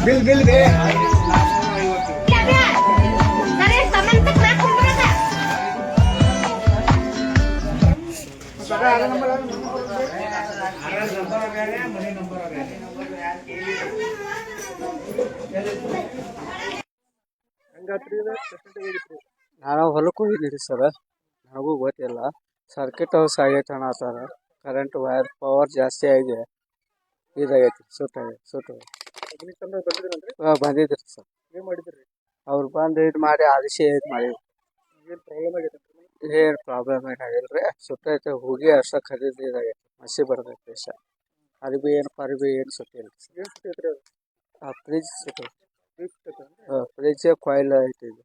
Bill bill ಬೇ ನಾನು ಹೊಲಕ್ಕೆ ಹೋಗಿದ್ದೀರಿ ಸರ್. ನನಗೂ ಗೊತ್ತಿಲ್ಲ. ಸರ್ಕಿಟ್ ಹೌಸ್ ಆಗೈತೆ ಅನ್ನತ್ತಾರ. ಕರೆಂಟ್ ವೈರ್ ಪವರ್ ಜಾಸ್ತಿ ಆಗಿ ಇದಾಗೈತಿ, ಸುಟ್ಟು ಬಂದಿದ್ರಿ ಸರ್. ಅವ್ರು ಬಂದು ಇದು ಮಾಡಿ ಆದಿಶೆ ಇದು ಮಾಡಿದ್ರು. ಏನು ಪ್ರಾಬ್ಲಮ್ ಏನಾಗಿಲ್ರಿ. ಸುಟ್ಟೈತೆ ಹೋಗಿ ಅಷ್ಟ ಖರೀದಿ ಇದಾಗೈತಿ. ಮಸಿ ಬರ್ತೈತಿ ಸರ್. ಅರಿಬಿ ಏನು ಸುಟ್ಟಿಲ್ಲ ಸರ್. ಫ್ರಿಜ್ ಸುಟ್ಟು ಫ್ರಿಜ್ ಕಾಯಿಲ್ ಐತಿ ಇದು.